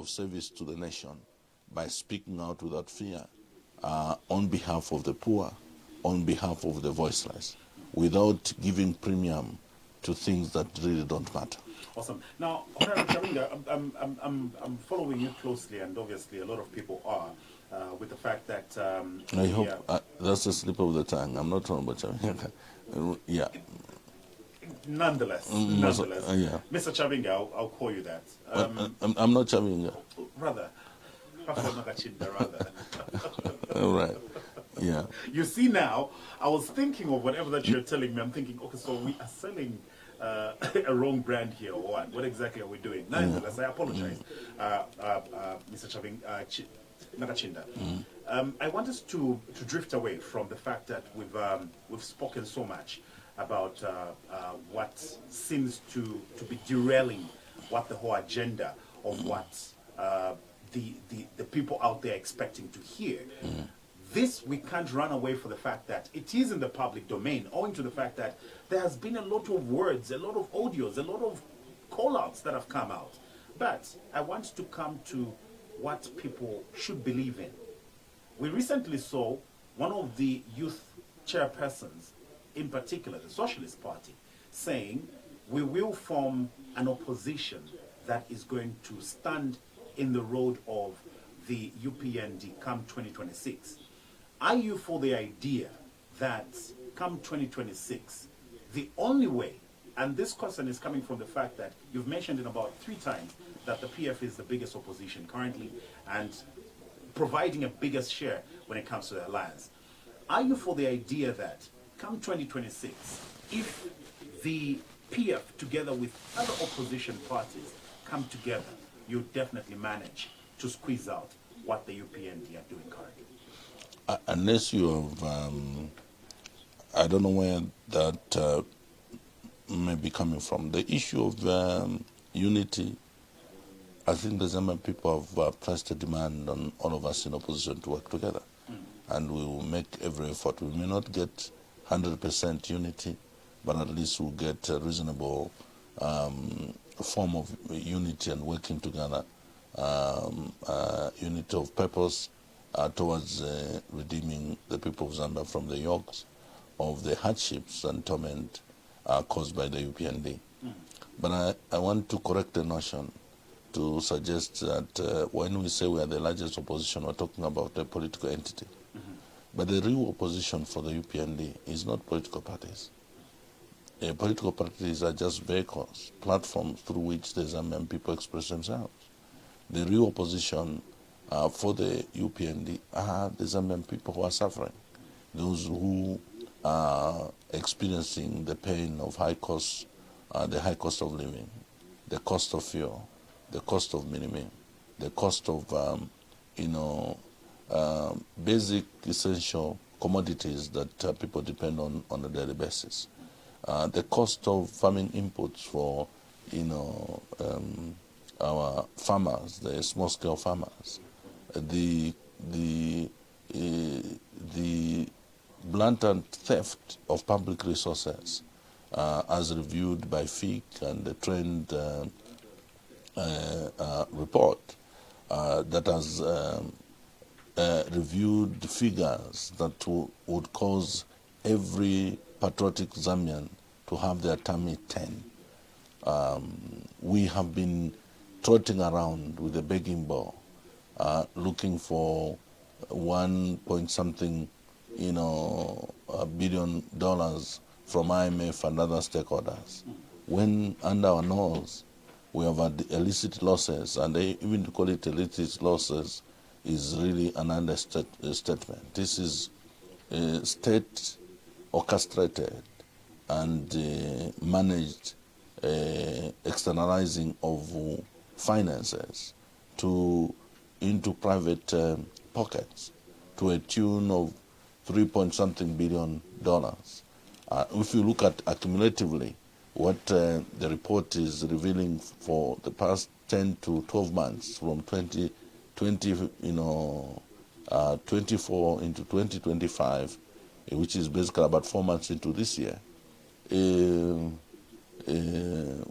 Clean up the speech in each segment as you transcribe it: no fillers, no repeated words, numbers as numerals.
of service to the nation by speaking out without fear on behalf of the poor, on behalf of the voiceless, without giving premium to things that really don't matter. Awesome. Now, Honorable Chavinga, I'm following you closely, and obviously a lot of people are, with the fact that... I hope that's a slip of the tongue. I'm not talking about Chavinga. Yeah. Nonetheless, yeah. Mr. Chavinga, I'll call you that. I'm not Chavinga. Rather, Raphael Naakcinda, rather. All right. Yeah. You see now, I was thinking of whatever that you're telling me. I'm thinking, okay, so we are selling a wrong brand here, or what? What exactly are we doing? Nonetheless, I apologize, Mr. Naakcinda. I want us to drift away from the fact that we've spoken so much about what seems to be derailing what the whole agenda of what the people out there expecting to hear. This, we can't run away from the fact that it is in the public domain, owing to the fact that there has been a lot of words, a lot of audios, a lot of call-outs that have come out. But I want to come to what people should believe in. We recently saw one of the youth chairpersons, in particular the Socialist Party, saying we will form an opposition that is going to stand in the road of the UPND come 2026. Are you for the idea that come 2026, the only way, and this question is coming from the fact that you've mentioned it about 3 times, that the PF is the biggest opposition currently and providing a biggest share when it comes to the alliance. Are you for the idea that come 2026, if the PF together with other opposition parties come together, you definitely manage to squeeze out what the UPND are doing currently? Unless you have, I don't know where that may be coming from. The issue of unity, I think the Zambian people have placed a demand on all of us in opposition to work together. And we will make every effort. We may not get 100% unity, but at least we'll get a reasonable form of unity and working together, unity of purpose towards redeeming the people of Zambia from the yokes of the hardships and torment caused by the UPND. But I want to correct the notion to suggest that when we say we are the largest opposition, we're talking about a political entity. But the real opposition for the UPND is not political parties. Political parties are just vehicles, platforms through which the Zambian people express themselves. The real opposition for the UPND are the Zambian people who are suffering, those who are experiencing the pain of high cost, the high cost of living, the cost of fuel, the cost of minimum, the cost of basic essential commodities that people depend on a daily basis. The cost of farming inputs for our farmers, the small-scale farmers, the blatant theft of public resources, as reviewed by FIC and the Trend report that has reviewed figures that would cause every patriotic Zambian to have their tummy turn. We have been trotting around with a begging bowl, looking for $1.something billion from IMF and other stakeholders. When under our nose we have had illicit losses, and they even to call it illicit losses is really an understatement. This is state orchestrated and managed externalizing of finances into private pockets to a tune of $3.something billion. If you look at accumulatively what the report is revealing for the past 10 to 12 months from 24 into 2025, which is basically about 4 months into this year,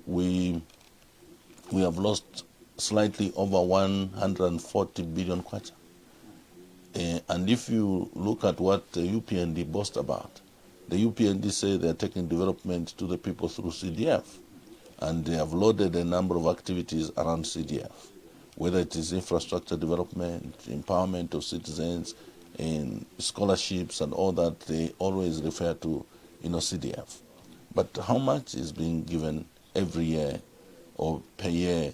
we have lost slightly over 140 billion kwacha. And if you look at what the UPND boast about, the UPND say they're taking development to the people through CDF. And they have loaded a number of activities around CDF, whether it is infrastructure development, empowerment of citizens, in scholarships and all that. They always refer to, CDF. But how much is being given every year or per year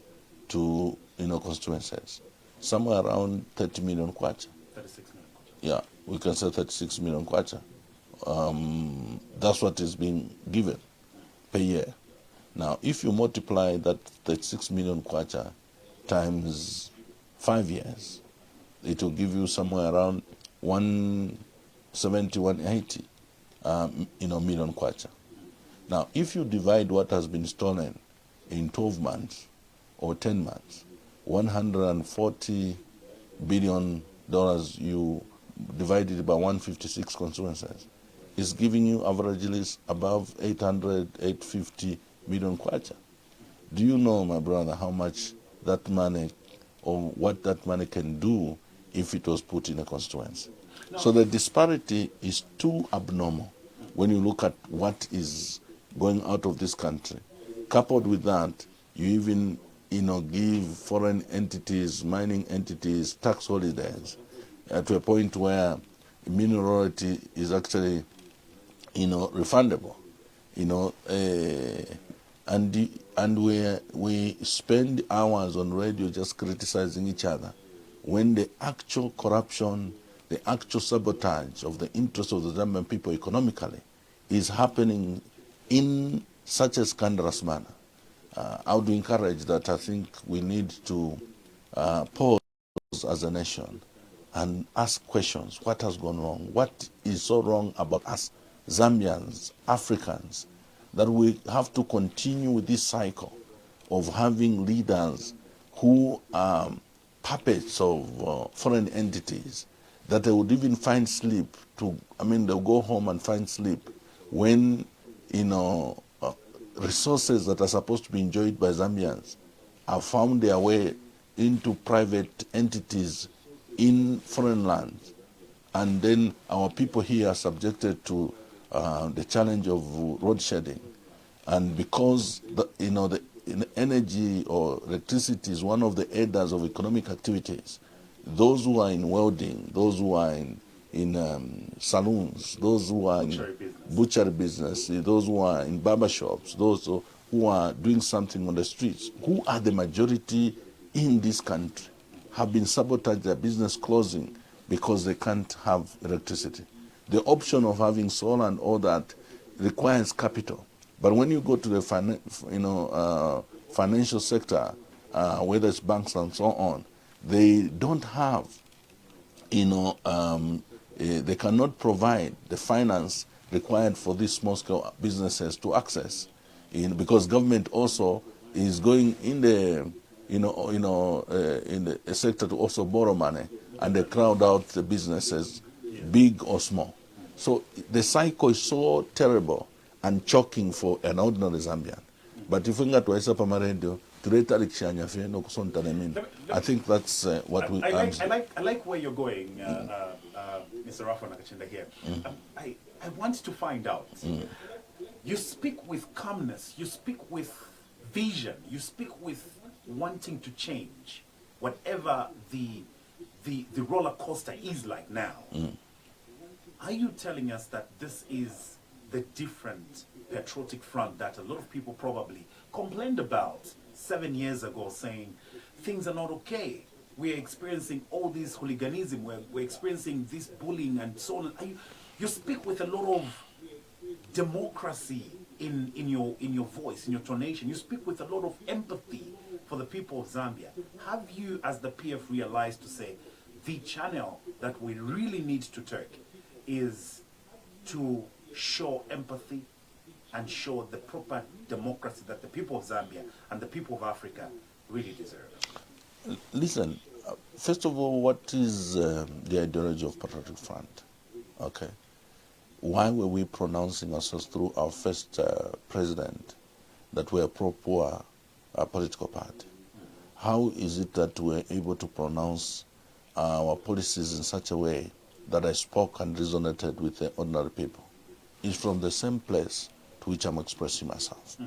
to, constituencies? Somewhere around 30 million kwacha. 36 million kwacha. Yeah, we can say 36 million kwacha. That's what is being given per year. Now, if you multiply that 36 million kwacha times 5 years, it will give you somewhere around 170, 180 million kwacha. Now, if you divide what has been stolen in 12 months or 10 months, $140 billion, you divide it by 156 constituencies, is giving you averagely above 800, 850 million kwacha. Do you know, my brother, how much that money or what that money can do if it was put in a constituency? No. So the disparity is too abnormal when you look at what is going out of this country. Coupled with that, you even give foreign entities, mining entities, tax holidays to a point where minority is actually refundable. And we spend hours on radio just criticizing each other when the actual corruption, the actual sabotage of the interests of the Zambian people economically is happening in such a scandalous manner. I would encourage that. I think we need to pause as a nation and ask questions. What has gone wrong? What is so wrong about us Zambians, Africans, that we have to continue with this cycle of having leaders who are puppets of foreign entities, that they would even find sleep they'll go home and find sleep when, resources that are supposed to be enjoyed by Zambians have found their way into private entities in foreign lands. And then our people here are subjected to the challenge of road shedding. And because the energy or electricity is one of the aiders of economic activities, those who are in welding, those who are in saloons, those who are in butchery business, those who are in barber shops, those who are doing something on the streets, who are the majority in this country, have been sabotaged, their business closing because they can't have electricity. The option of having solar and all that requires capital. But when you go to the financial sector, whether it's banks and so on, they don't have, they cannot provide the finance required for these small-scale businesses to access, because government also is going in the, in the sector to also borrow money, and they crowd out the businesses, big or small. So the cycle is so terrible and choking for an ordinary Zambian. But if we get to radio, I think that's what we. I like where you're going, Mr. Raphael Naakcinda here. I want to find out. You speak with calmness. You speak with vision. You speak with wanting to change, whatever the roller coaster is like now. Are you telling us that this is the different patriotic front that a lot of people probably complained about 7 years ago, saying things are not okay? We are experiencing all this hooliganism, we're experiencing this bullying and so on. You speak with a lot of democracy in your voice, in your tonation. You speak with a lot of empathy for the people of Zambia. Have you, as the PF, realized to say the channel that we really need to take is to show empathy and show the proper democracy that the people of Zambia and the people of Africa really deserve? Listen, first of all, what is the ideology of Patriotic Front? Okay. Why were we pronouncing ourselves through our first president that we're a pro-poor political party? how is it that we're able to pronounce our policies in such a way that I spoke and resonated with the ordinary people? It's from the same place to which I'm expressing myself.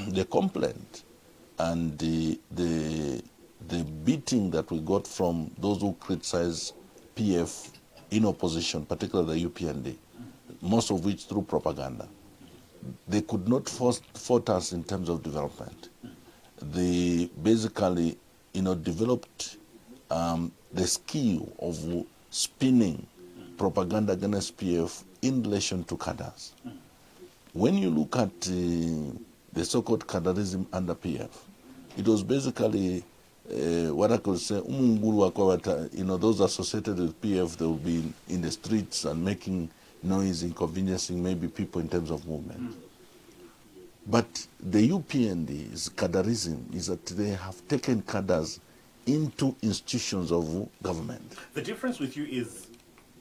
The complaint and the beating that we got from those who criticize PF in opposition, particularly the UPND, most of which through propaganda, they could not fault us in terms of development. They basically, developed the skill of spinning propaganda against PF in relation to cadres. When you look at the so-called cadreism under PF, it was basically what I could say, those associated with PF, they will be in the streets and making noise, inconveniencing maybe people in terms of movement. But the UPND's cadreism is that they have taken cadres into institutions of government. The difference with you is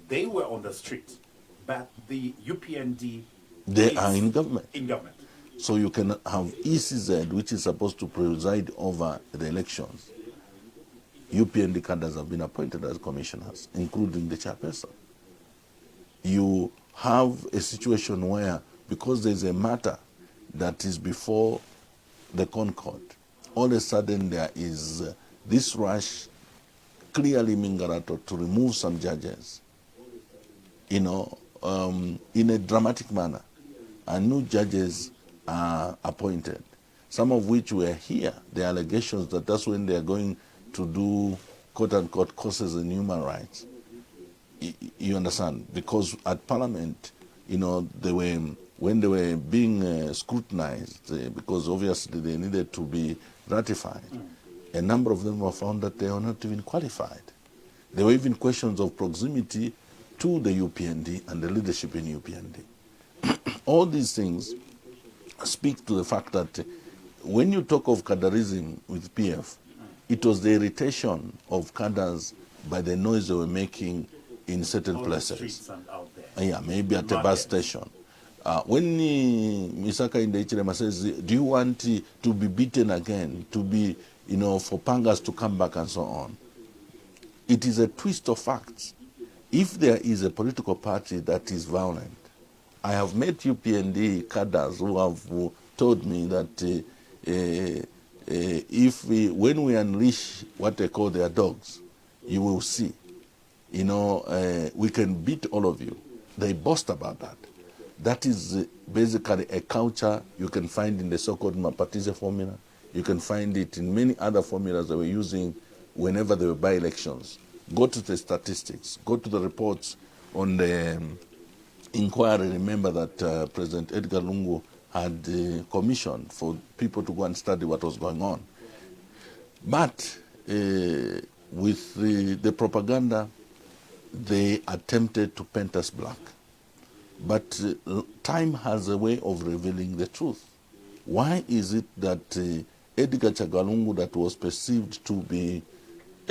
they were on the street, but the UPND They are in government. In government. So you can have ECZ, which is supposed to preside over the elections. UPND cadres have been appointed as commissioners, including the chairperson. You have a situation where, because there's a matter that is before the Concord, all of a sudden there is this rush, clearly Mingarato, to remove some judges, in a dramatic manner. And new judges are appointed, some of which were here. The allegations that that's when they are going to do quote-unquote courses in human rights. You understand? Because at Parliament, when they were being scrutinized, because obviously they needed to be ratified, a number of them were found that they were not even qualified. There were even questions of proximity to the UPND and the leadership in UPND. All these things speak to the fact that when you talk of cadreism with PF, it was the irritation of cadres by the noise they were making in certain places. The streets and out there. Yeah, maybe at a bus station. When Misaka in the Ichirema says, do you want to be beaten again, to be, for pangas to come back and so on? It is a twist of facts. If there is a political party that is violent, I have met UPND cadres who have told me that when we unleash what they call their dogs, you will see, we can beat all of you. They boast about that. That is basically a culture you can find in the so-called Mapatize formula. You can find it in many other formulas they were using whenever there were by-elections. Go to the statistics, go to the reports on the inquiry. Remember that President Edgar Lungu had commissioned for people to go and study what was going on. But with the propaganda, they attempted to paint us black. But time has a way of revealing the truth. Why is it that Edgar Chagalungu, that was perceived to be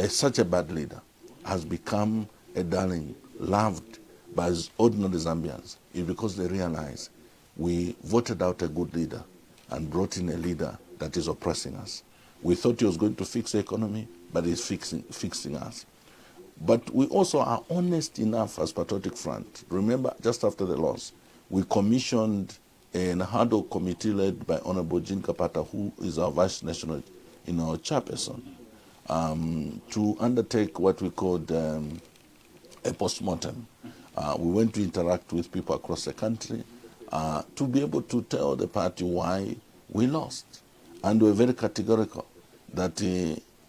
such a bad leader, has become a darling, loved by ordinary Zambians? It's because they realize we voted out a good leader and brought in a leader that is oppressing us. We thought he was going to fix the economy, but he's fixing us. But we also are honest enough as Patriotic Front. Remember, just after the loss, we commissioned an ad hoc committee led by Honorable Jean Kapata, who is our Vice National chairperson, to undertake what we called a postmortem. We went to interact with people across the country to be able to tell the party why we lost. And we were very categorical that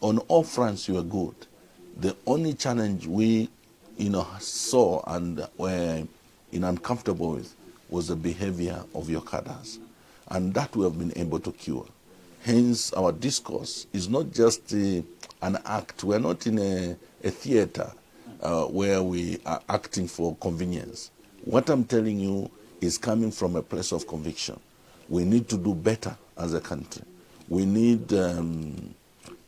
on all fronts you were good. The only challenge we saw and were uncomfortable with was the behavior of your cadres. And that we have been able to cure. Hence, our discourse is not just an act. We're not in a theater where we are acting for convenience. What I'm telling you is coming from a place of conviction. We need to do better as a country. We need to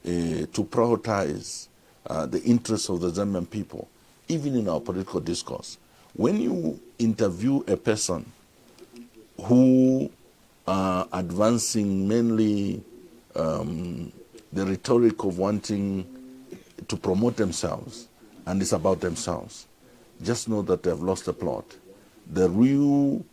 prioritize the interests of the Zambian people, even in our political discourse. When you interview a person who are advancing mainly the rhetoric of wanting to promote themselves, and it's about themselves, just know that they've lost the plot. The real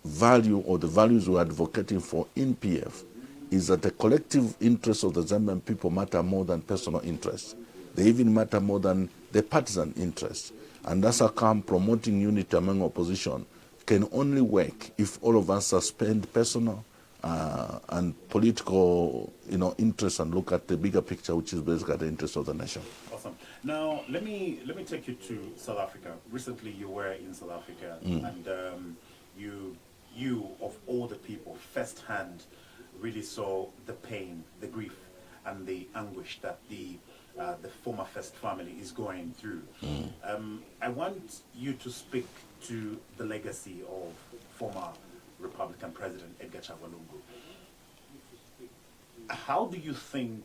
value, or the values we're advocating for in PF, is that the collective interests of the Zambian people matter more than personal interests. They even matter more than the partisan interests. And that's how come promoting unity among opposition can only work if all of us suspend personal and political, interests and look at the bigger picture, which is basically the interest of the nation. Awesome. Now, let me take you to South Africa. Recently, you were in South Africa, and you of all the people, firsthand, really saw the pain, the grief, and the anguish that the former First family is going through. I want you to speak to the legacy of former Republican President Edgar Chagwa Lungu. How do you think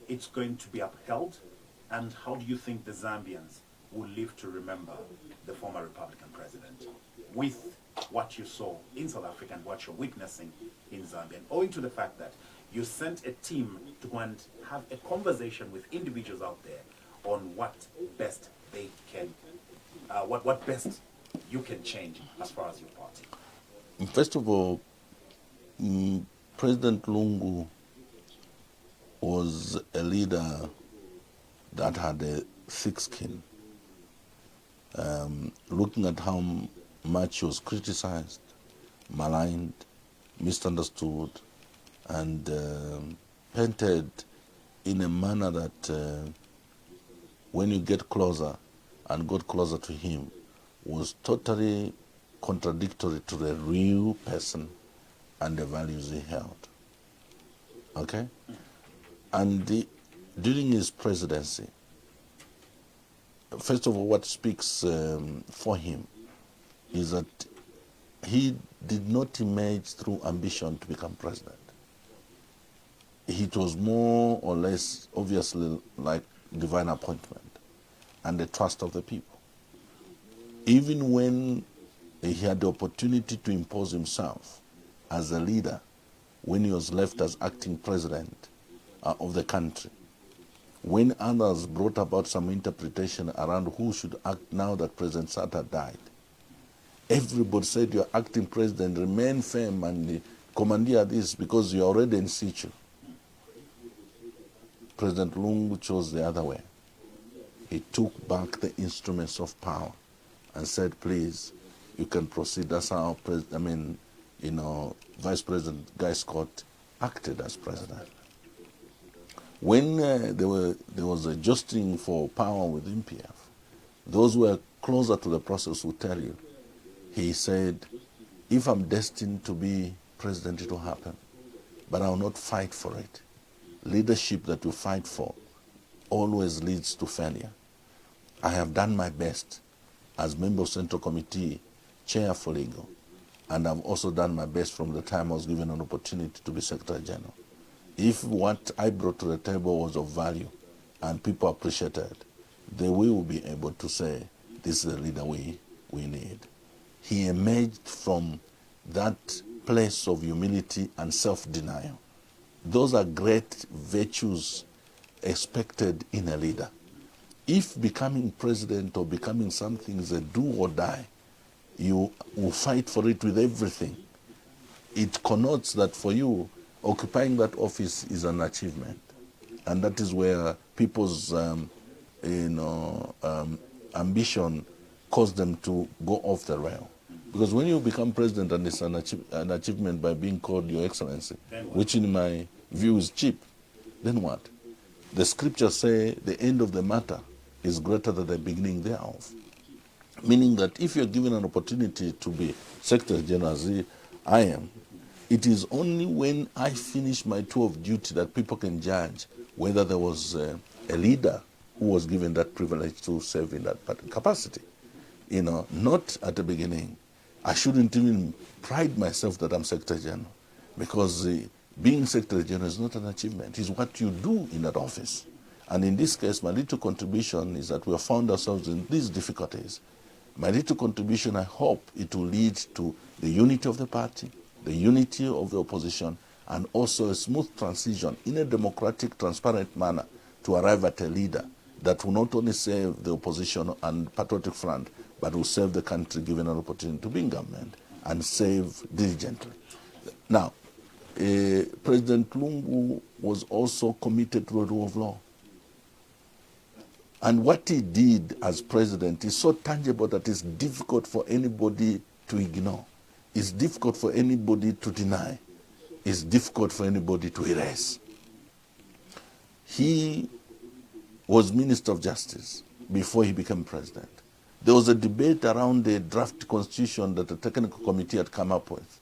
it's going to be upheld, and how do you think the Zambians will live to remember the former Republican president with what you saw in South Africa and what you're witnessing in Zambia, and owing to the fact that you sent a team to go and have a conversation with individuals out there on what best they can, what best you can change as far as your party? First of all, President Lungu was a leader that had a thick skin. Looking at how much he was criticized, maligned, misunderstood, and painted in a manner that when you get closer and got closer to him, was totally contradictory to the real person and the values he held. Okay? And during his presidency, first of all, what speaks for him is that he did not emerge through ambition to become president. It was more or less obviously like divine appointment and the trust of the people. Even when he had the opportunity to impose himself as a leader, when he was left as acting president of the country, when others brought about some interpretation around who should act now that President Sata died, everybody said, "You're acting president, remain firm and commandeer this because you're already in situ." President Lungu chose the other way. He took back the instruments of power and said, "Please, you can proceed." That's how, Vice President Guy Scott acted as president. When there was a jostling for power within PF, those who were closer to the process will tell you, he said, "If I'm destined to be president, it will happen, but I will not fight for it. Leadership that you fight for always leads to failure. I have done my best as member of Central Committee, chair for legal, and I've also done my best from the time I was given an opportunity to be Secretary General. If what I brought to the table was of value and people appreciated, then we will be able to say, this is the leader we need." He emerged from that place of humility and self-denial. Those are great virtues expected in a leader. If becoming president or becoming something is a do or die, you will fight for it with everything. It connotes that for you, occupying that office is an achievement. And that is where people's ambition caused them to go off the rail. Because when you become president and it's an achievement by being called Your Excellency, which in my view is cheap, then what? The scriptures say the end of the matter is greater than the beginning thereof. Meaning that if you're given an opportunity to be Secretary General, as I am, it is only when I finish my tour of duty that people can judge whether there was a leader who was given that privilege to serve in that capacity. Not at the beginning. I shouldn't even pride myself that I'm Secretary General, because being Secretary General is not an achievement. It's what you do in that office. And in this case, my little contribution is that we have found ourselves in these difficulties. My little contribution, I hope it will lead to the unity of the party, the unity of the opposition, and also a smooth transition in a democratic, transparent manner to arrive at a leader that will not only serve the opposition and patriotic front, but will serve the country given an opportunity to be in government and serve diligently. Now, President Lungu was also committed to the rule of law. And what he did as president is so tangible that it's difficult for anybody to ignore. It's difficult for anybody to deny. It's difficult for anybody to erase. He was Minister of Justice before he became president. There was a debate around the draft constitution that the technical committee had come up with.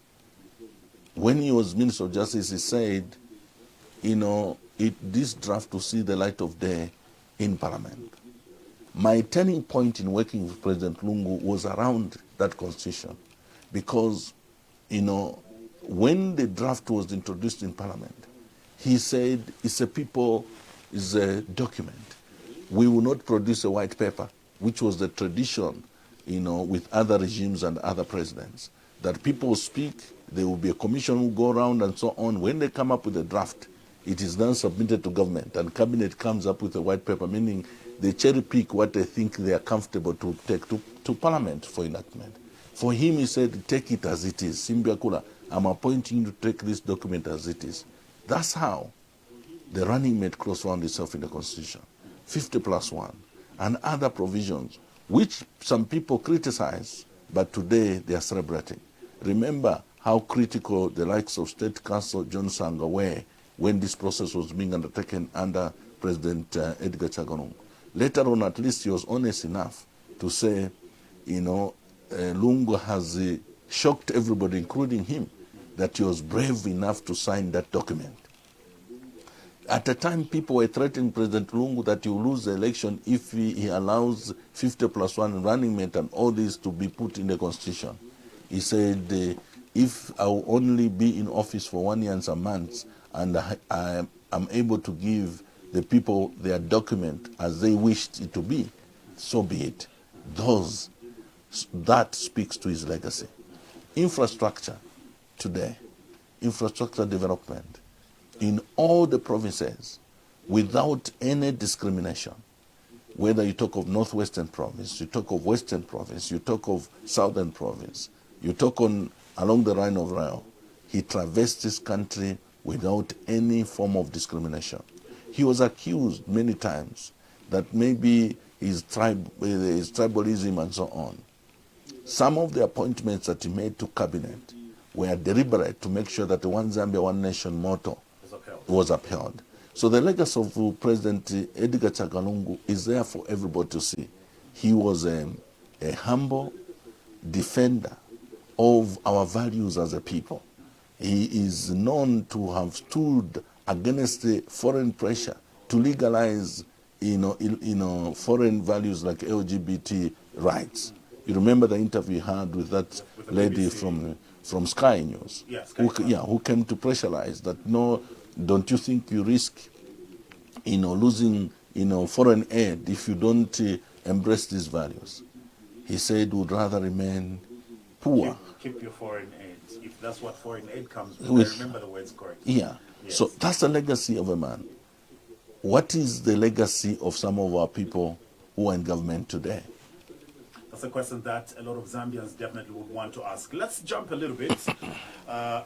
When he was Minister of Justice, he said, this draft will see the light of day in Parliament. My turning point in working with President Lungu was around that constitution because, when the draft was introduced in Parliament, he said, it's a document. We will not produce a white paper, which was the tradition, with other regimes and other presidents, that people speak, there will be a commission who go around and so on. When they come up with a draft, it is then submitted to government, and cabinet comes up with a white paper, meaning they cherry pick what they think they are comfortable to take to Parliament for enactment. For him, he said, take it as it is. Simbiakula, I'm appointing you to take this document as it is. That's how the running mate clause found itself in the Constitution, 50+1, and other provisions, which some people criticize, but today they are celebrating. Remember how critical the likes of State Counsel John Sanga were when this process was being undertaken under President Edgar Chaganogo. Later on, at least he was honest enough to say, Lungu has shocked everybody, including him, that he was brave enough to sign that document. At the time, people were threatening President Lungu that he will lose the election if he allows 50+1 running mate and all this to be put in the Constitution. He said, if I will only be in office for 1 year and some months, and I am able to give the people their document as they wished it to be, so be it. That speaks to his legacy. Infrastructure today, infrastructure development in all the provinces without any discrimination. Whether you talk of Northwestern Province, you talk of Western Province, you talk of Southern Province, you talk along the Rhine of Raphael, he traversed this country without any form of discrimination. He was accused many times that maybe his tribalism and so on. Some of the appointments that he made to cabinet were deliberate to make sure that the One Zambia, One Nation motto was upheld. So the legacy of President Edgar Chaganogo is there for everybody to see. He was a humble defender of our values as a people. He is known to have stood against the foreign pressure to legalize foreign values like LGBT rights. You remember the interview he had with that lady from Sky News, who came to pressurize that, no, don't you think you risk losing foreign aid if you don't embrace these values? He said would rather remain poor. Keep your foreign aid, if that's what foreign aid comes with. I remember the words correct. Yeah. Yes. So that's the legacy of a man. What is the legacy of some of our people who are in government today? That's a question that a lot of Zambians definitely would want to ask. Let's jump a little bit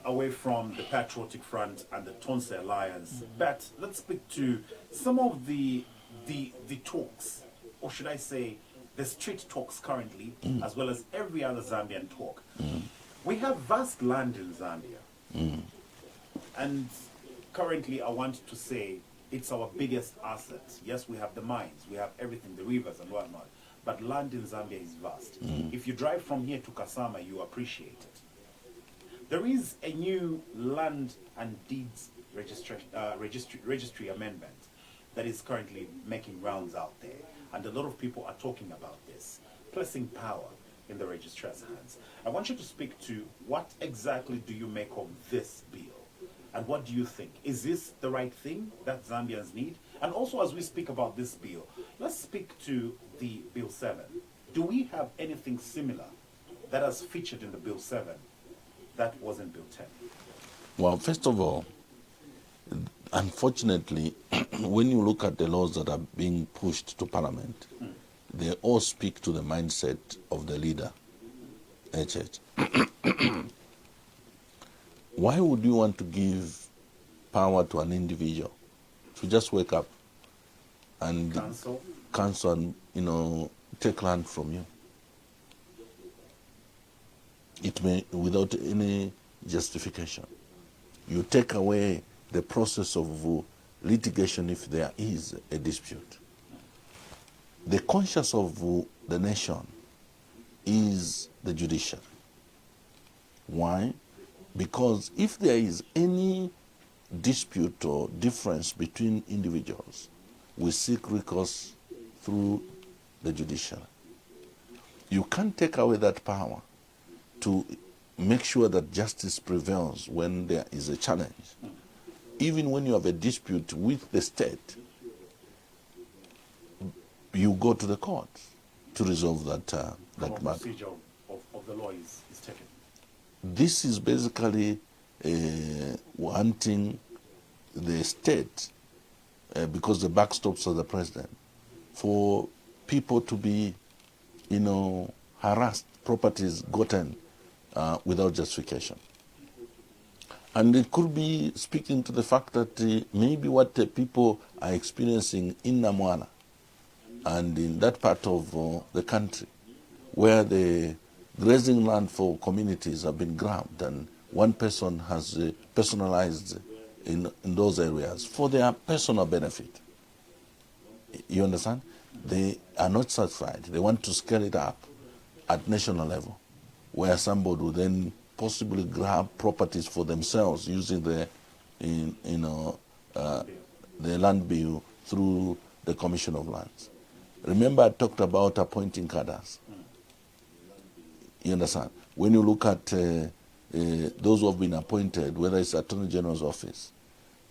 away from the Patriotic Front and the Tonse Alliance. But let's speak to some of the talks, or should I say, the street talks currently, as well as every other Zambian talk. We have vast land in Zambia. And currently, I want to say it's our biggest asset. Yes, we have the mines, we have everything, the rivers and whatnot. But land in Zambia is vast. If you drive from here to Kasama, you appreciate it. There is a new land and deeds registry amendment that is currently making rounds out there. And a lot of people are talking about this, placing power in the registrar's hands. I want you to speak to what exactly do you make of this bill? And what do you think? Is this the right thing that Zambians need? And also, as we speak about this bill, let's speak to the Bill 7. Do we have anything similar that has featured in the Bill 7 that was in Bill 10? Well, first of all, unfortunately, when you look at the laws that are being pushed to Parliament, they all speak to the mindset of the leader, HH. Why would you want to give power to an individual to just wake up and cancel and, take land from you? It may, without any justification. You take away the process of litigation if there is a dispute. The conscience of the nation is the judiciary. Why? Because if there is any dispute or difference between individuals, we seek recourse through the judiciary. You can't take away that power to make sure that justice prevails when there is a challenge. Even when you have a dispute with the state, you go to the court to resolve that matter. Procedure of the law is taken. This is basically wanting the state, because the backstops of the president, for people to be, harassed, properties gotten without justification. And it could be speaking to the fact that maybe what the people are experiencing in Namwana and in that part of the country where the grazing land for communities have been grabbed and one person has personalized in those areas for their personal benefit. You understand? They are not satisfied. They want to scale it up at national level, where somebody will then possibly grab properties for themselves using the land bill through the Commission of Lands. Remember, I talked about appointing cadres. You understand? When you look at those who have been appointed, whether it's Attorney General's office,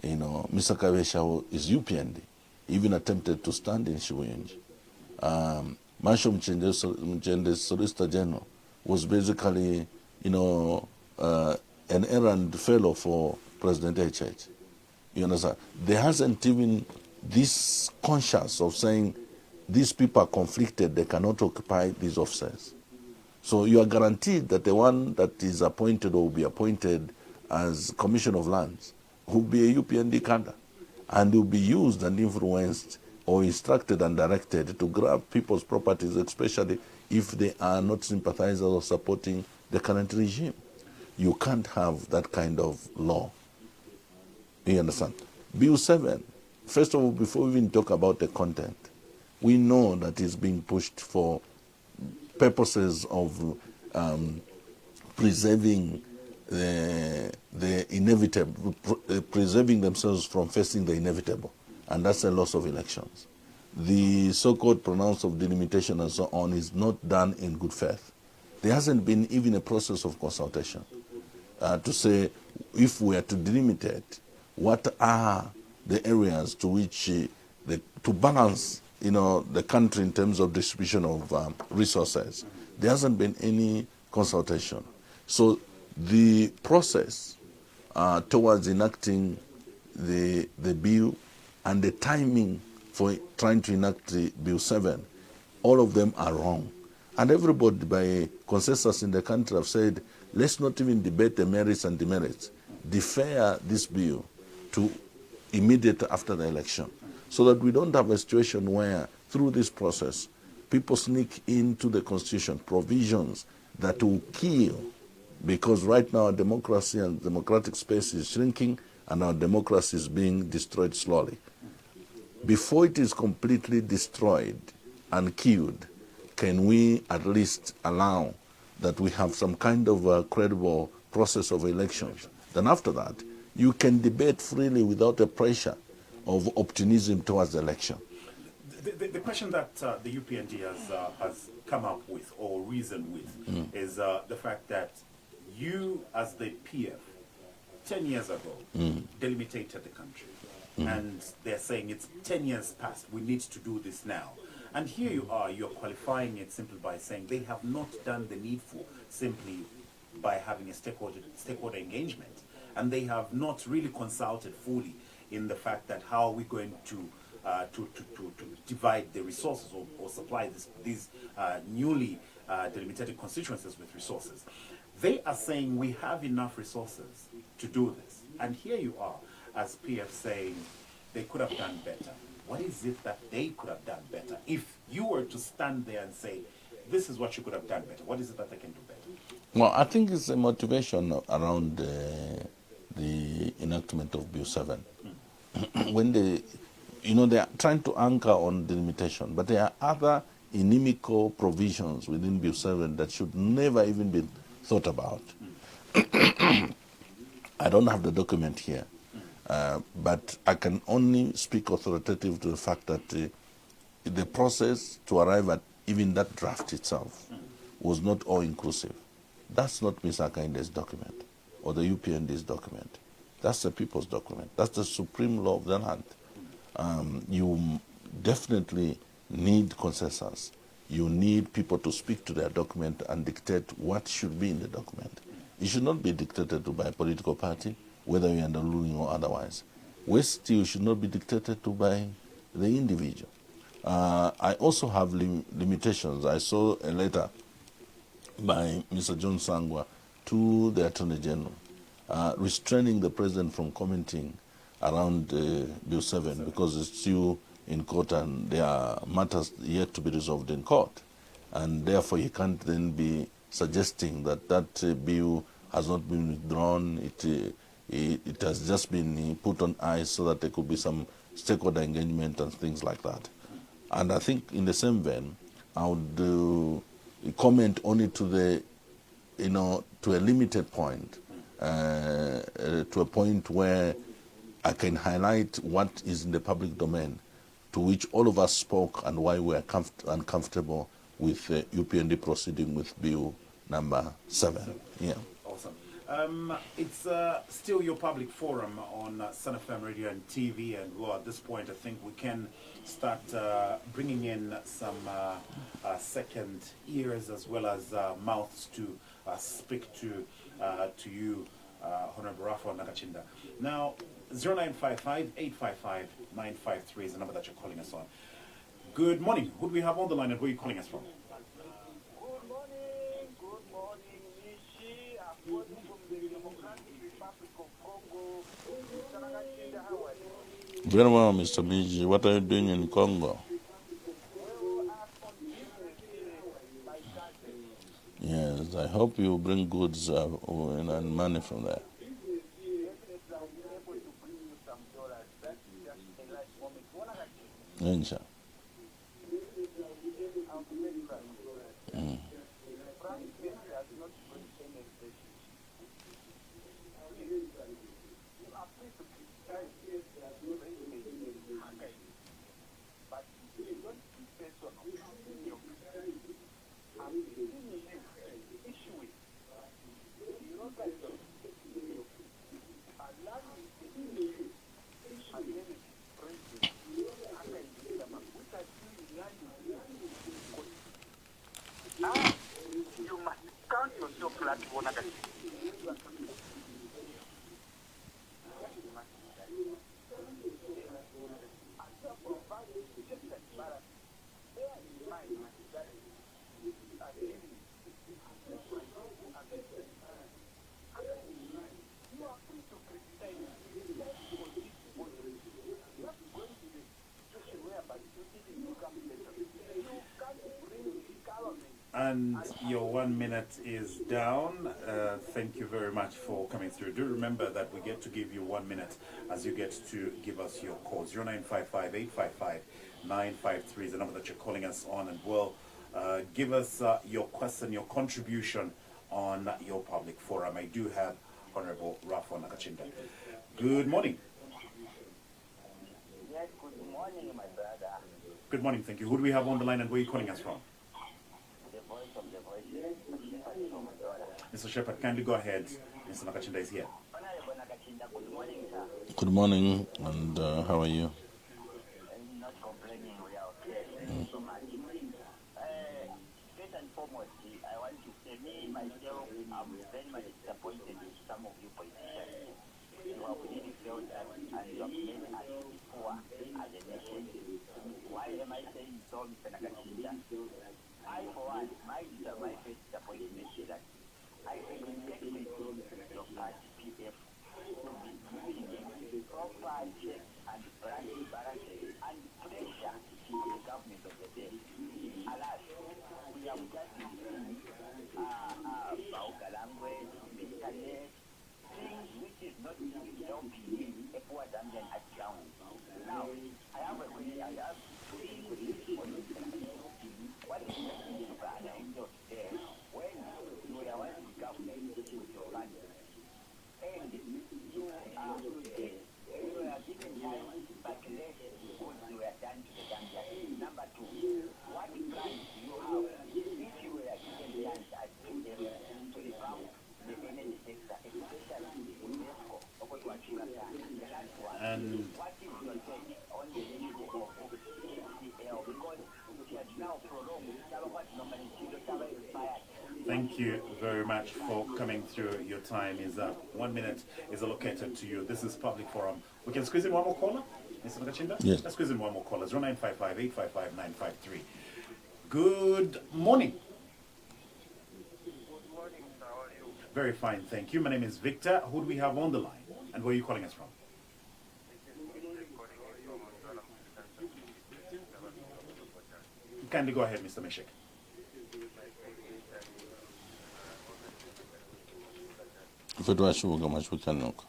Mr. Kavesha is UPND, even attempted to stand in Shibuyunji. Mansho Mchende's Solicitor General was basically, an errand fellow for President HH. You understand? There hasn't even this conscience of saying these people are conflicted, they cannot occupy these offices. So you are guaranteed that the one that is appointed or will be appointed as Commission of Lands will be a UPND cadre and will be used and influenced or instructed and directed to grab people's properties, especially if they are not sympathizers or supporting the current regime. You can't have that kind of law. You understand? Bill 7, first of all, before we even talk about the content, we know that it's being pushed for purposes of preserving the inevitable, preserving themselves from facing the inevitable, and that's a loss of elections. The so-called pronouncement of delimitation and so on is not done in good faith. There hasn't been even a process of consultation to say if we are to delimitate, what are the areas to which to balance the country in terms of distribution of resources. There hasn't been any consultation. So the process towards enacting the bill and the timing for trying to enact the Bill 7, all of them are wrong. And everybody by consensus in the country have said, let's not even debate the merits and demerits. Defer this bill to immediate after the election, so that we don't have a situation where, through this process, people sneak into the Constitution provisions that will kill, because right now our democracy and democratic space is shrinking and our democracy is being destroyed slowly. Before it is completely destroyed and killed, can we at least allow that we have some kind of a credible process of elections? Then after that, you can debate freely without the pressure of optimism towards the election. The question that the UPND has come up with or reasoned with is the fact that you, as the PF, 10 years ago, delimitated the country. And they're saying it's 10 years past, we need to do this now. And here you are, you're qualifying it simply by saying they have not done the needful simply by having a stakeholder engagement. and they have not really consulted fully in the fact that how are we going to divide the resources or supply these newly delimited constituencies with resources. They are saying we have enough resources to do this. And here you are, as PF saying they could have done better. What is it that they could have done better? If you were to stand there and say, this is what you could have done better, what is it that they can do better? Well, I think it's a motivation around the enactment of Bill 7. When they are trying to anchor on delimitation, but there are other inimical provisions within Bill 7 that should never even be thought about. I don't have the document here, but I can only speak authoritative to the fact that the process to arrive at even that draft itself was not all-inclusive. That's not Mr. Naakcinda's document or the UPND's document. That's the people's document. That's the supreme law of the land. You definitely need consensus. You need people to speak to their document and dictate what should be in the document. It should not be dictated to by a political party, whether you're under ruling or otherwise. Waste still should not be dictated to by the individual. I also have limitations. I saw a letter by Mr. John Sangwa to the Attorney General restraining the President from commenting around Bill 7 because it's still in court and there are matters yet to be resolved in court. And therefore he can't then be suggesting that that bill has not been withdrawn. It has just been put on ice so that there could be some stakeholder engagement and things like that. And I think in the same vein, I would comment only to the, to a limited point, to a point where I can highlight what is in the public domain, to which all of us spoke and why we are uncomfortable with UPND proceeding with Bill number 7. Yeah. Awesome. It's still your public forum on Sun FM Radio and TV, and well, at this point, I think we can start bringing in some second ears as well as mouths to speak to you, Honorable Raphael Naakcinda. Now, 0955-855-953 is the number that you're calling us on. Good morning. Who do we have on the line and where are you calling us from? Good morning, Nishi. I'm calling from the Democratic Republic of Congo. Mr. Naakcinda, how are you? Very well, Mr. Miji. What are you doing in Congo? Well, I'm on business here by cousin. Yes, I hope you bring goods and money from there. Definitely, I'll be able to bring you some dollars. That's just a light moment. What are you? Insha. I'll be very frank. Frank has not bring any relationship. You are free to criticize but you don't be personal. I'm giving you issue with. You know that allow me to issue and then president. You must count yourself like one of the And your 1 minute is down. Thank you very much for coming through. Do remember that we get to give you 1 minute as you get to give us your call. 0955-855-953 is the number that you're calling us on. And will give us your question, your contribution on your public forum. I do have Honorable Raphael Naakcinda. Good morning. Yes, good morning, my brother. Good morning, thank you. Who do we have on the line and where are you calling us from? Mr. Shepherd, kindly go ahead. Mr. Naakcinda is here. Good morning, sir. Good morning, and how are you? I'm not complaining, we are okay. Thank you so much. First and foremost, I want to say me, myself, I'm very much disappointed with some of you politicians. You have really felt that and you have made us poor as a nation. Why am I saying so, Mr. Naakcinda? I, for one, my first disappointment is that I expected your party PF to be giving proper checks and balances and pressure to the government of the day. Alas, we have just seen Bauga language, internet, things which is not helping a poor Zambian at ground. Now, I have a question. I have three questions for you. What is making you bad in your day when you were once in government with your family? And you are today, you were given time, but less good you were done to the Zambian. Number two, what plans do you have if you were given chance at PF to revamp the energy sector, especially in ESCO, or to achieve that? The last one, what is your take on the issue of CCL? Because it has now prolonged, thank you very much for coming through. Your time is up. 1 minute is allocated to you. This is public forum. We can squeeze in one more caller, Mr. Naakcinda? Yes. Let's squeeze in one more caller. 0955 855 953. Good morning. Good morning, sir. How are you? Very fine, thank you. My name is Victor. Who do we have on the line? And where are you calling us from? Kindly go ahead, Mr. Meshek. Fedwa shuga mashukanok.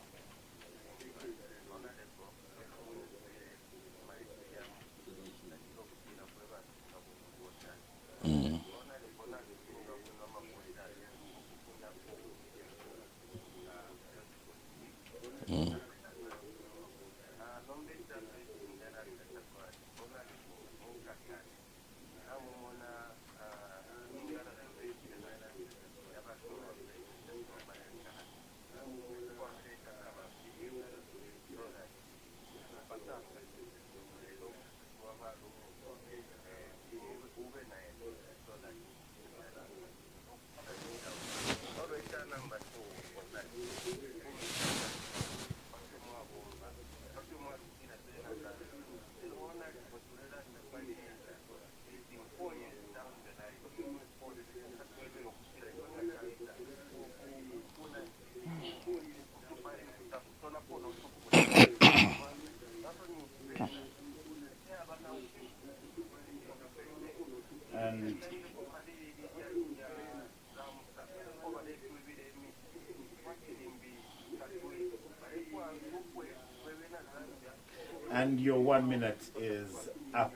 And your 1 minute is up.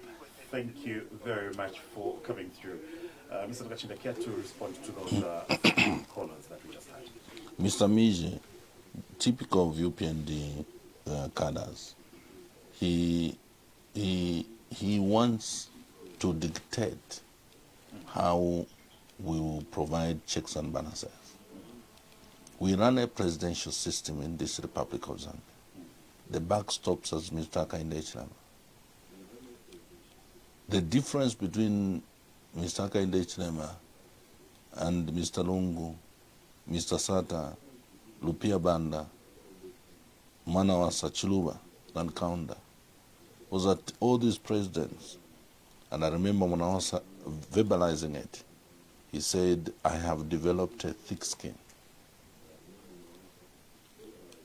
Thank you very much for coming through. Mr. Naakcinda, care to respond to those callers that we just had? Mr. Miji, typical of UPND cadres, he wants to dictate how we will provide checks and balances. We run a presidential system in this Republic of Zambia. The buck stops as Mr. Naakcinda. The difference between Mr. Naakcinda and Mr. Lungu, Mr. Sata, Lupia Banda, Manawasa, Chiluba, and Kaunda was that all these presidents, and I remember when I was verbalizing it, he said, I have developed a thick skin.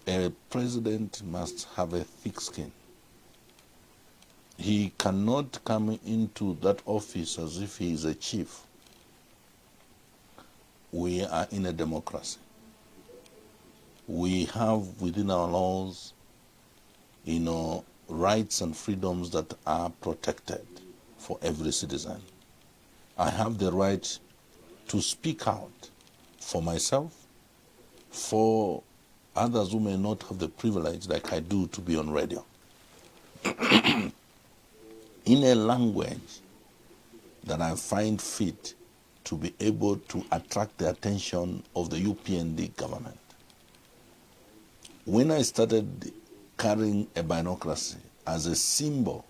A president must have a thick skin. He cannot come into that office as if he is a chief. We are in a democracy. We have within our laws, rights and freedoms that are protected for every citizen. I have the right to speak out for myself, for others who may not have the privilege like I do to be on radio. In a language that I find fit to be able to attract the attention of the UPND government. When I started carrying a binocracy as a symbol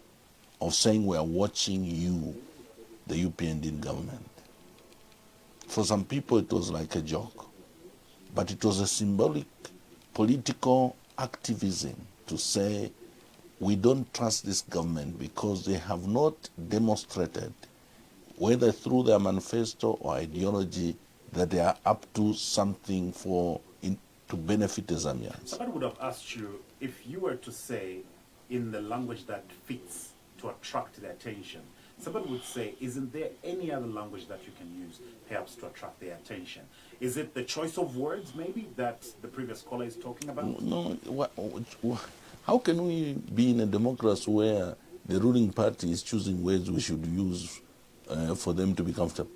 of saying we are watching you, the UPND government, for some people it was like a joke, but it was a symbolic political activism to say we don't trust this government because they have not demonstrated, whether through their manifesto or ideology, that they are up to something to benefit the Zambians. Somebody would have asked you if you were to say in the language that fits to attract their attention. Somebody would say, isn't there any other language that you can use perhaps to attract their attention? Is it the choice of words maybe that the previous caller is talking about? No, how can we be in a democracy where the ruling party is choosing words we should use for them to be comfortable?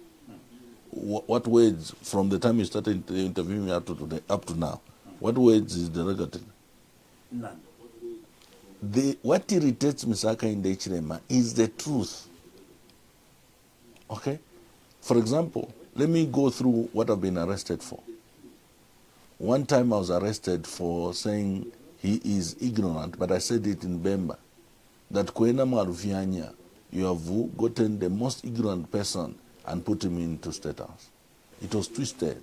What words, from the time you started interviewing me up to now, what words is derogatory? None. What irritates Mr. Naakcinda Hichilema is the truth. Okay? For example, let me go through what I've been arrested for. One time I was arrested for saying he is ignorant, but I said it in Bemba, that Kwena Marufianya, you have gotten the most ignorant person and put him into State House. It was twisted.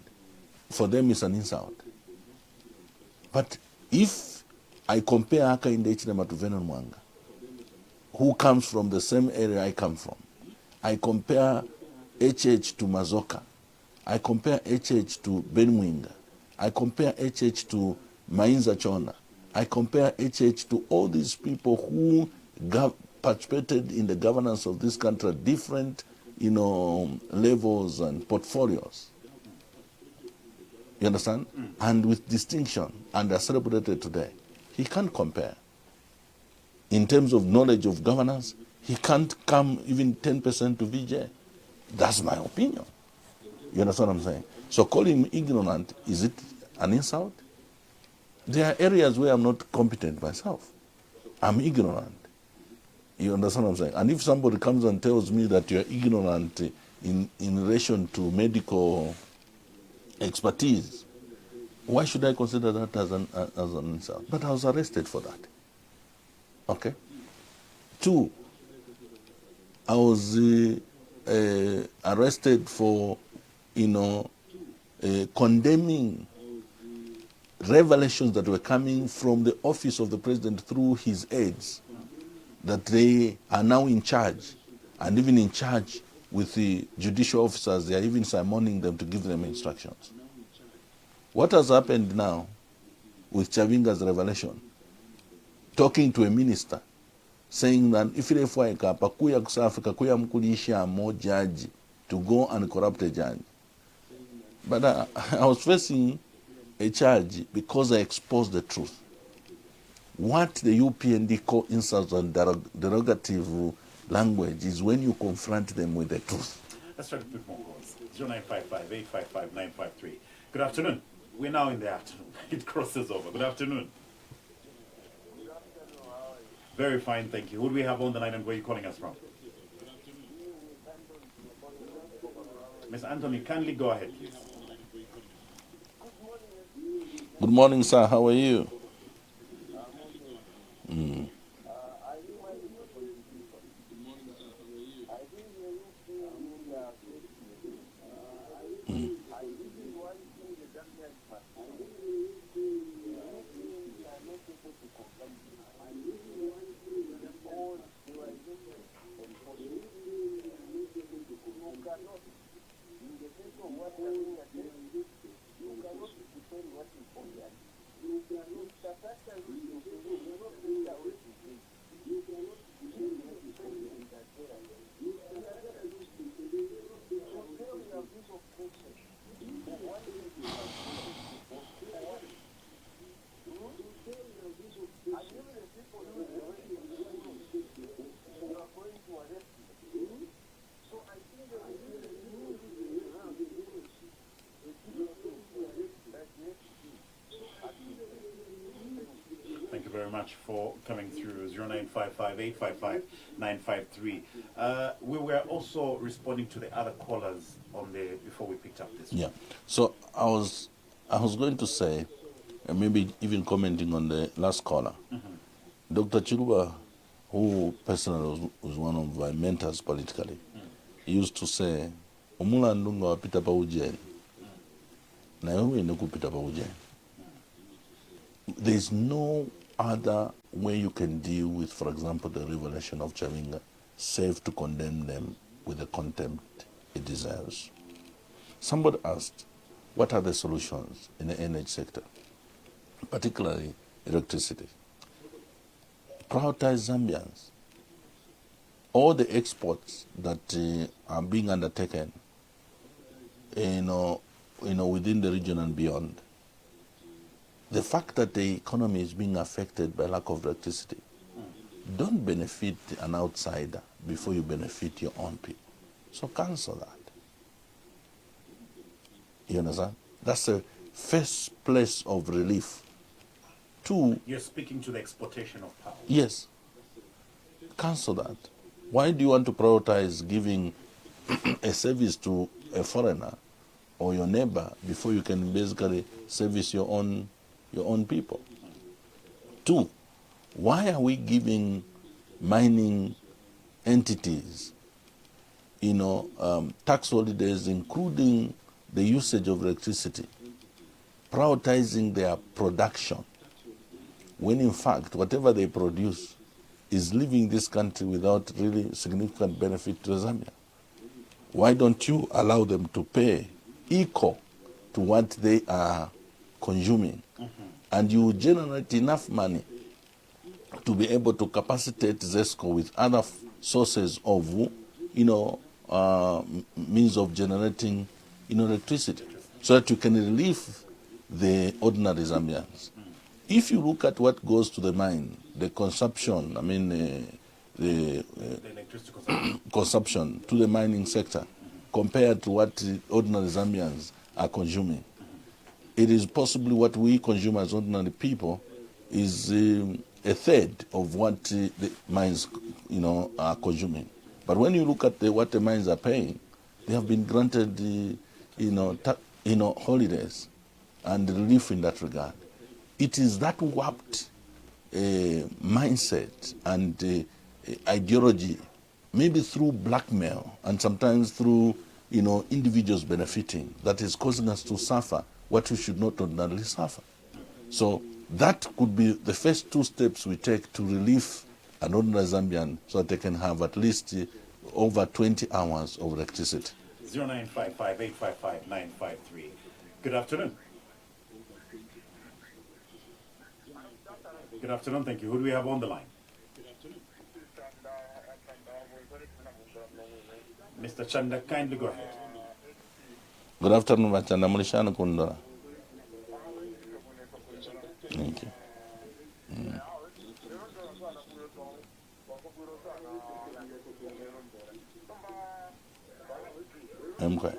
For them, it's an insult. But if I compare Naakcinda Hichilema to Vernon Mwanga, who comes from the same area I come from, I compare HH to Mazoka, I compare HH to Ben Mwinga, I compare HH to Mainza Chona, I compare HH to all these people who participated in the governance of this country at different, levels and portfolios. You understand? And with distinction, and are celebrated today. He can't compare. In terms of knowledge of governance, he can't come even 10% to VJ. That's my opinion. You understand what I'm saying? So calling him ignorant, is it an insult? There are areas where I'm not competent myself. I'm ignorant. You understand what I'm saying? And if somebody comes and tells me that you're ignorant in relation to medical expertise, why should I consider that as an insult? But I was arrested for that. Okay? 2, I was arrested for, condemning revelations that were coming from the office of the president through his aides, that they are now in charge, and even in charge with the judicial officers. They are even summoning them to give them instructions. What has happened now with Chavinga's revelation? Talking to a minister, saying that if you kuya kusa Africa kuya mkulisha mo judge to go and corrupt a judge. But I was facing a charge because I exposed the truth. What the UPND call insults and derogative language is when you confront them with the truth. Let's try to put more calls. 0955-855-953. Good afternoon. We're now in the afternoon. It crosses over. Good afternoon. Very fine, thank you. Who do we have on the line and where are you calling us from? Mr. Anthony, kindly go ahead, please. Good morning, sir. How are you? Very much for coming through. 0955-855-953. We were also responding to the other callers on the before we picked up this one. Yeah. So I was going to say, and maybe even commenting on the last caller, Dr. Chiluba, who personally was one of my mentors politically, he used to say, "Omula ndunga wapita pa ujeni, na wewe ndukupita pa ujeni." there's no other way you can deal with, for example, the revelation of Chavinga, save to condemn them with the contempt it deserves. Somebody asked, what are the solutions in the energy sector, particularly electricity? Prioritize Zambians. All the exports that are being undertaken, within the region and beyond, the fact that the economy is being affected by lack of electricity, don't benefit an outsider before you benefit your own people. So cancel that. You understand? That's the first place of relief. Two, You're speaking to the exportation of power. yes, cancel that. Why do you want to prioritize giving a service to a foreigner or your neighbor before you can basically service your own people? Two, why are we giving mining entities, tax holidays, including the usage of electricity, prioritizing their production, when in fact whatever they produce is leaving this country without really significant benefit to Zambia? Why don't you allow them to pay equal to what they are consuming? And you generate enough money to be able to capacitate ZESCO with other sources of, means of generating, electricity, so that you can relieve the ordinary Zambians. If you look at what goes to the mine, the consumption, the electricity consumption. consumption to the mining sector, compared to what ordinary Zambians are consuming, it is possibly what we consume as ordinary people is a third of what the mines, are consuming. But when you look at what the mines are paying, they have been granted, holidays and relief in that regard. It is that warped mindset and ideology, maybe through blackmail and sometimes through, individuals benefiting, that is causing us to suffer what we should not ordinarily suffer. So that could be the first two steps we take to relieve an ordinary Zambian so that they can have at least over 20 hours of electricity. 0955-855-953. Good afternoon. Good afternoon, thank you. Who do we have on the line? Mr. Chanda, kindly go ahead. Good afternoon, Machanda Mulishana Kundora. Thank you. I'm quiet.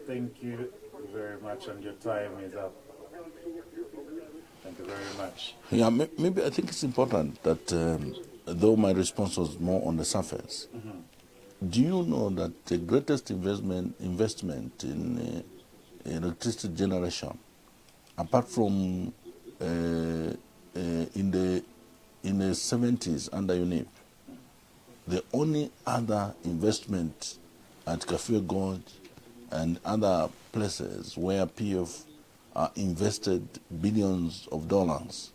Thank you very much, and your time is up. Thank you very much. Yeah, maybe I think it's important that, though my response was more on the surface, do you know that the greatest investment in electricity generation, apart from in the 70s under UNIP, the only other investment at Kafue Gorge and other places where PF invested billions of dollars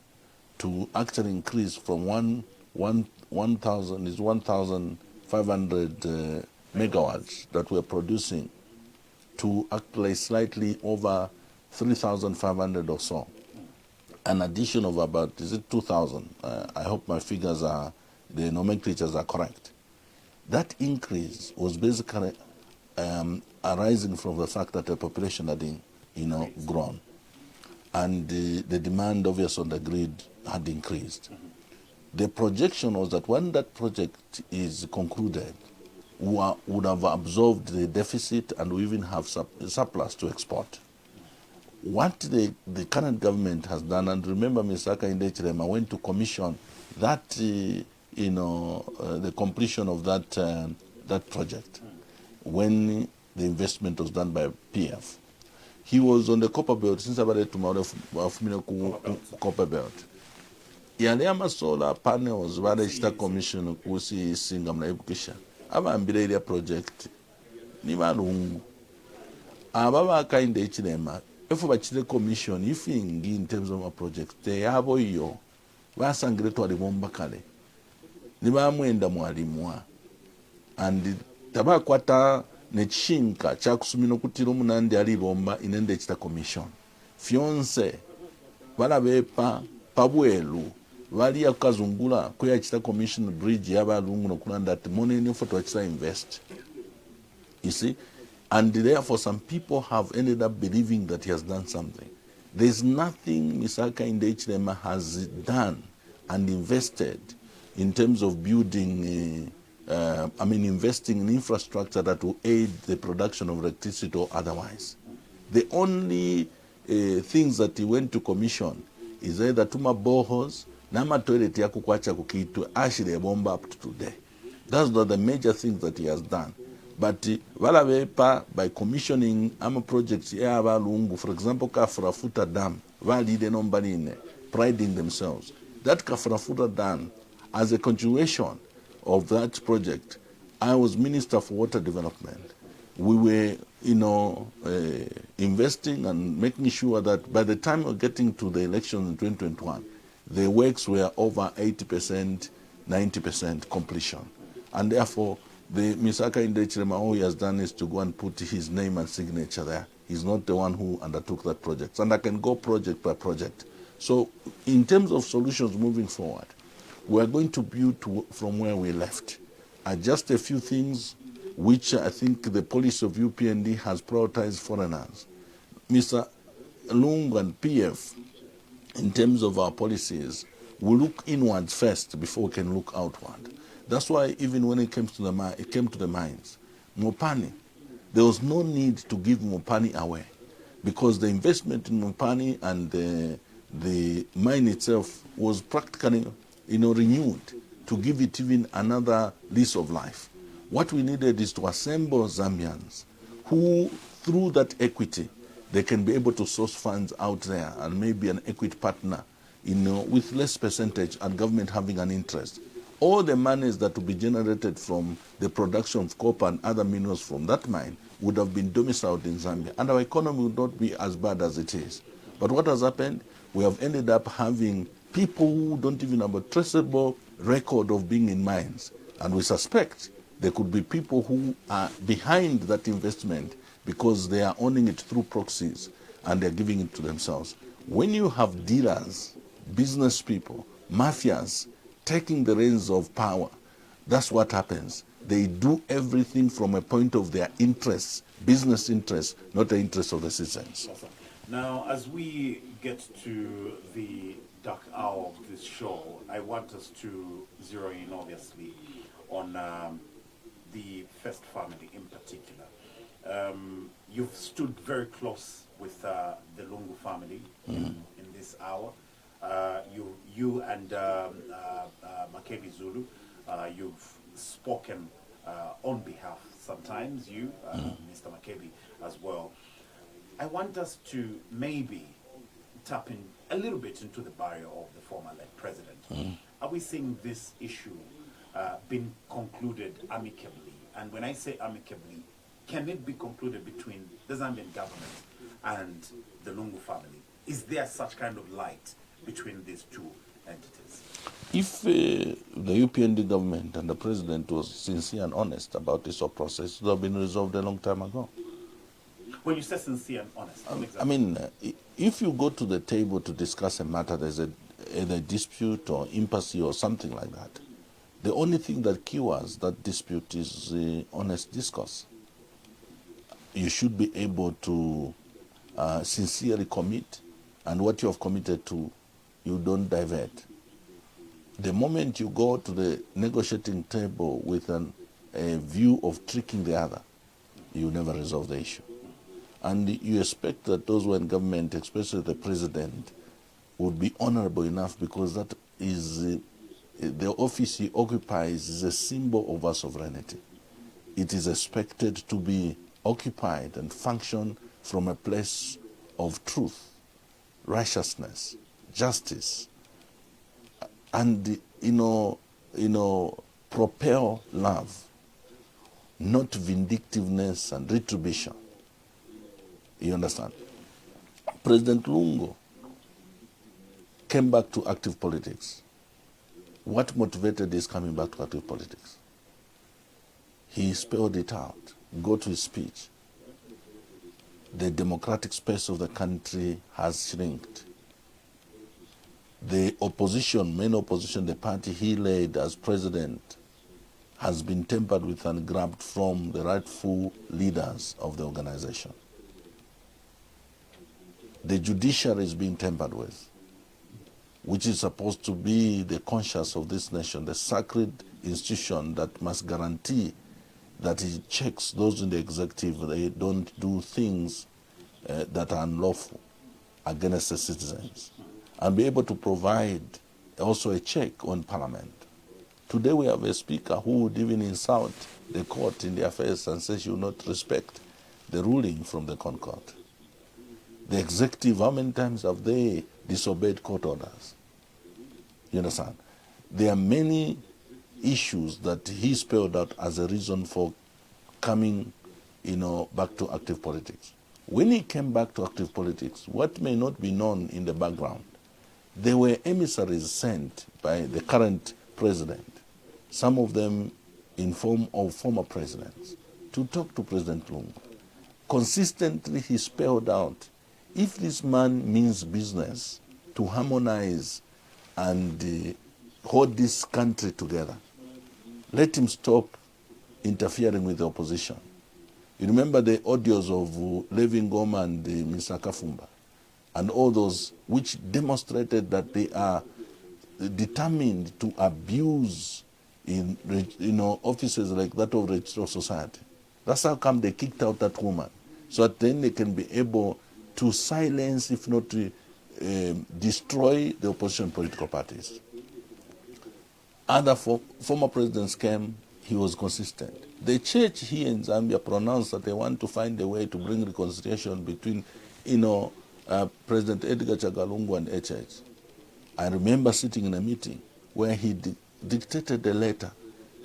to actually increase from 1,500 megawatts that we're producing to actually slightly over 3,500 or so. An addition of about, is it 2,000? I hope my figures are, the nomenclatures are correct. That increase was basically arising from the fact that the population had, grown, and the demand, obviously, on the grid had increased. The projection was that when that project is concluded, we would have absorbed the deficit and we even have surplus to export. What the current government has done, and remember, Mr. Naakcinda Chilema went to commission that, the completion of that project when the investment was done by PF. He was on the copper belt since about tomorrow copper belt. Yale solar panels valesta commission kusi singa mnaibukisha. Aba ambile area project ni malungu. Ababa Naakcinda Chilema if bachile commission ifingi in terms of a project te yabo iyo basangire twali bomba kale. Ni bamwenda mwalimwa and tabakwata nechinka chakusumino kutira omunandi ali bomba inende chita commission fyonse balabepa pabwelu bali yakazungula kuya chita commission bridge yabalungu nokulanda ati money for to chita invest, you see, and therefore some people have ended up believing that he has done something. There's nothing Mr. Naakcinda Chilema has done and invested in terms of building investing in infrastructure that will aid the production of electricity or otherwise. The only things that he went to commission is either tuma boreholes, nama toilet ya kukwacha kukitu, actually bomba up to today. That's not the major things that he has done. But by commissioning projects, for example, Kafrafuta Dam, priding themselves. That Kafrafuta Dam, as a continuation of that project, I was Minister for Water Development. We were, investing and making sure that by the time of getting to the elections in 2021, the works were over 80%, 90% completion. And therefore, Mr. Naakcinda Chilema, all he has done is to go and put his name and signature there. He's not the one who undertook that project. And I can go project by project. So in terms of solutions moving forward, we are going to build from where we left. Just a few things which I think the policy of UPND has prioritized foreigners. Mr. Lung and PF, in terms of our policies, we look inwards first before we can look outward. That's why even when it came to the mines, Mopani, there was no need to give Mopani away because the investment in Mopani and the mine itself was practically renewed to give it even another lease of life. What we needed is to assemble Zambians who, through that equity, they can be able to source funds out there and maybe an equity partner, with less percentage and government having an interest. All the monies that would be generated from the production of copper and other minerals from that mine would have been domiciled in Zambia, and our economy would not be as bad as it is. But what has happened? We have ended up having people who don't even have a traceable record of being in mines. And we suspect there could be people who are behind that investment because they are owning it through proxies and they're giving it to themselves. When you have dealers, business people, mafias taking the reins of power, that's what happens. They do everything from a point of their interests, business interests, not the interests of the citizens. Awesome. Now, as we get to the dark hour of this show, I want us to zero in, obviously, on the First family in particular. You've stood very close with the Lungu family in this hour. You and Makebi Zulu, you've spoken on behalf sometimes, Mr. Makebi as well. I want us to maybe tap in a little bit into the barrier of the former late president. Are we seeing this issue being concluded amicably? And when I say amicably, can it be concluded between the Zambian government and the Lungu family? Is there such kind of light between these two entities? If the UPND government and the president was sincere and honest about this whole process, it would have been resolved a long time ago. When you say sincere and honest, I mean, if you go to the table to discuss a matter, there's either a dispute or impasse or something like that, The only thing that cures that dispute is honest discourse. You should be able to sincerely commit, and what you have committed to, you don't divert. The moment you go to the negotiating table with a view of tricking the other, you never resolve the issue. And you expect that those who are in government, especially the president, would be honorable enough, because that is the office he occupies is a symbol of our sovereignty. It is expected to be occupied and function from a place of truth, righteousness, justice, and propel love, not vindictiveness and retribution. You understand? President Lungu came back to active politics. What motivated his coming back to active politics? He spelled it out. Go to his speech. The democratic space of the country has shrinked. The opposition, main opposition, the party he led as president, has been tampered with and grabbed from the rightful leaders of the organization. The judiciary is being tampered with, which is supposed to be the conscience of this nation, the sacred institution that must guarantee that it checks those in the executive, they don't do things that are unlawful against the citizens, and be able to provide also a check on parliament. Today we have a speaker who would even insult the court in their face and say she will not respect the ruling from the Concord. The executive, how many times have they disobeyed court orders? You understand? There are many issues that he spelled out as a reason for coming, back to active politics. When he came back to active politics, what may not be known in the background, there were emissaries sent by the current president, some of them in form of former presidents, to talk to President Lungu. Consistently he spelled out, if this man means business to harmonize and hold this country together, let him stop interfering with the opposition. You remember the audios of Levin Goma and Mr. Kafumba, and all those which demonstrated that they are determined to abuse in offices like that of Registrar of Society. That's how come they kicked out that woman, so that then they can be able to silence, if not to destroy the opposition political parties. Other former presidents came, he was consistent. The church here in Zambia pronounced that they want to find a way to bring reconciliation between, President Edgar Chagalungu and HH. I remember sitting in a meeting where he dictated a letter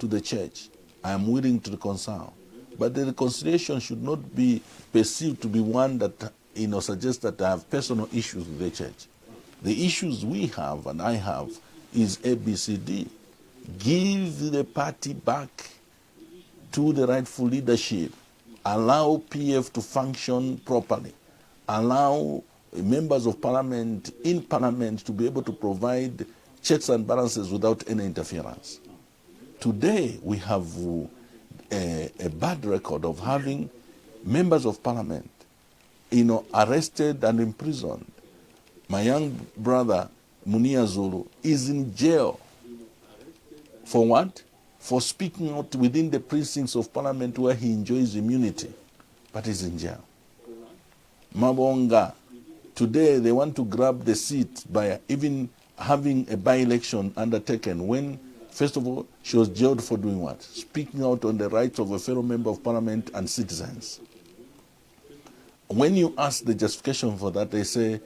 to the church. I am willing to reconcile. But the reconciliation should not be perceived to be one that suggests that I have personal issues with the church. The issues we have and I have is ABCD. Give the party back to the rightful leadership. Allow PF to function properly. Allow members of parliament in parliament to be able to provide checks and balances without any interference. Today we have a bad record of having members of parliament arrested and imprisoned. My young brother Munia Zulu is in jail. For what? For speaking out within the precincts of parliament where he enjoys immunity, but he's in jail. Mabonga, today they want to grab the seat by even having a by-election undertaken when, first of all, she was jailed for doing what? Speaking out on the rights of a fellow member of parliament and citizens. When you ask the justification for that, they say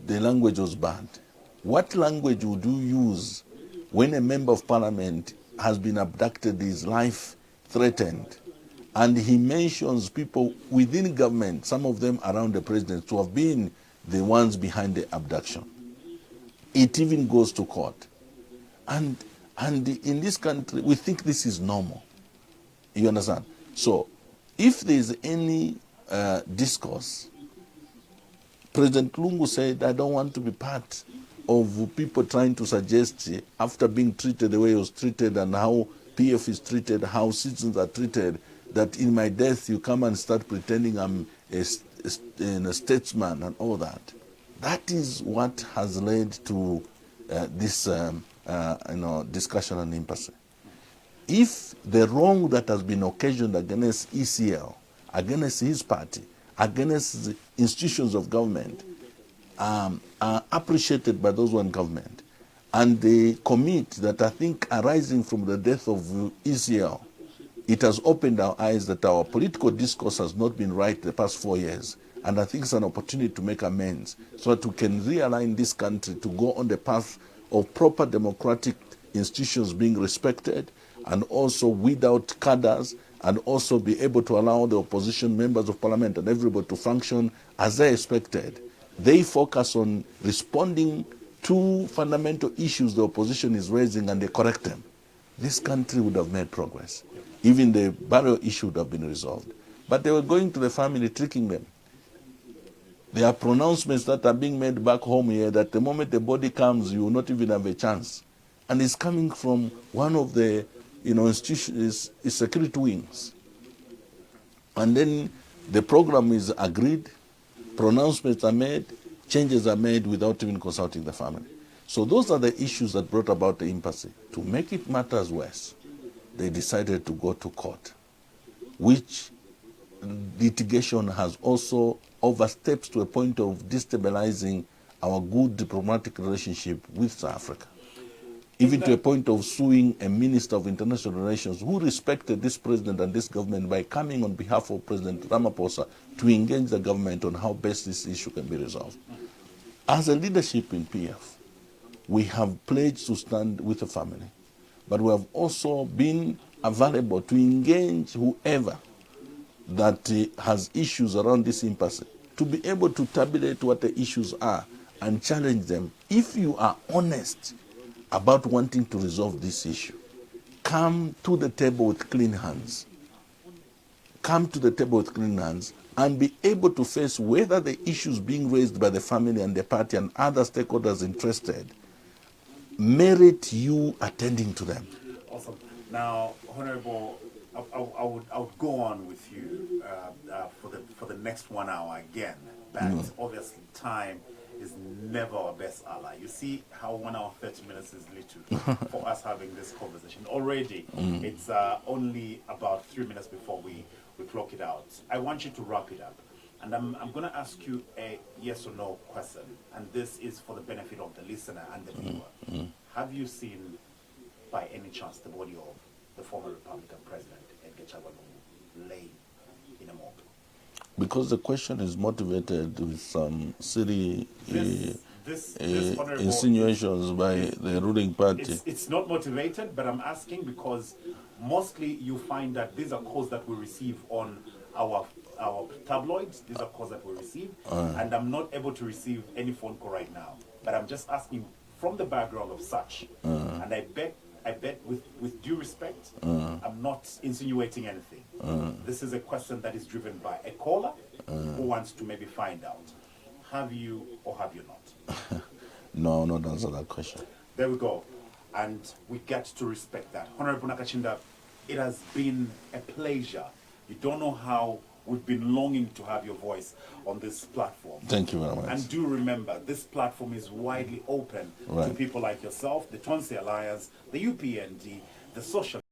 the language was bad. What language would you use when a member of parliament has been abducted, his life threatened, and he mentions people within government, some of them around the president, to have been the ones behind the abduction? It even goes to court. And in this country, we think this is normal. You understand? So, if there is any discourse, President Lungu said, I don't want to be part of people trying to suggest, after being treated the way he was treated and how PF is treated, how citizens are treated, that in my death you come and start pretending I'm a statesman and all that. That is what has led to this discussion on impasse. If the wrong that has been occasioned against ECL, against his party, against the institutions of government are appreciated by those who are in government, and the commit that I think arising from the death of ECL, it has opened our eyes that our political discourse has not been right the past 4 years. And I think it's an opportunity to make amends so that we can realign this country to go on the path of proper democratic institutions being respected, and also without cadres, and also be able to allow the opposition members of parliament and everybody to function as they expected. They focus on responding to fundamental issues the opposition is raising and they correct them. This country would have made progress. Even the burial issue would have been resolved. But they were going to the family, tricking them. There are pronouncements that are being made back home here that the moment the body comes, you will not even have a chance. And it's coming from one of the institutions, security wings. And then the program is agreed, pronouncements are made, changes are made without even consulting the family. So those are the issues that brought about the impasse. To make it matters worse, they decided to go to court, which litigation has also oversteps to a point of destabilizing our good diplomatic relationship with South Africa, even to a point of suing a minister of international relations who respected this president and this government by coming on behalf of President Ramaphosa to engage the government on how best this issue can be resolved. As a leadership in PF, we have pledged to stand with the family, but we have also been available to engage whoever that has issues around this impasse, to be able to tabulate what the issues are and challenge them. If you are honest about wanting to resolve this issue, come to the table with clean hands. Come to the table with clean hands and be able to face whether the issues being raised by the family and the party and other stakeholders interested merit you attending to them. Awesome. Now, Honorable, I would go on with you for the next 1 hour again, but obviously time is never our best ally. You see how 1 hour 30 minutes is little for us having this conversation. Already, it's only about 3 minutes before we clock it out. I want you to wrap it up. And I'm going to ask you a yes or no question. And this is for the benefit of the listener and the viewer. Have you seen, by any chance, the body of the former Republican President, Edgar Chagwa lay in a morgue? Because the question is motivated with some silly insinuations by the ruling party. It's not motivated, but I'm asking because mostly you find that these are calls that we receive on our tabloids. These are calls that we receive, and I'm not able to receive any phone call right now. But I'm just asking from the background of such, and I bet with due respect, I'm not insinuating anything. This is a question that is driven by a caller who wants to maybe find out. Have you or have you not? No, not answer that question. There we go. And we get to respect that. Honorable Naakcinda, it has been a pleasure. You don't know how we've been longing to have your voice on this platform. Thank you very much. And do remember, this platform is widely open to people like yourself, the Tonsi Alliance, the UPND, the Social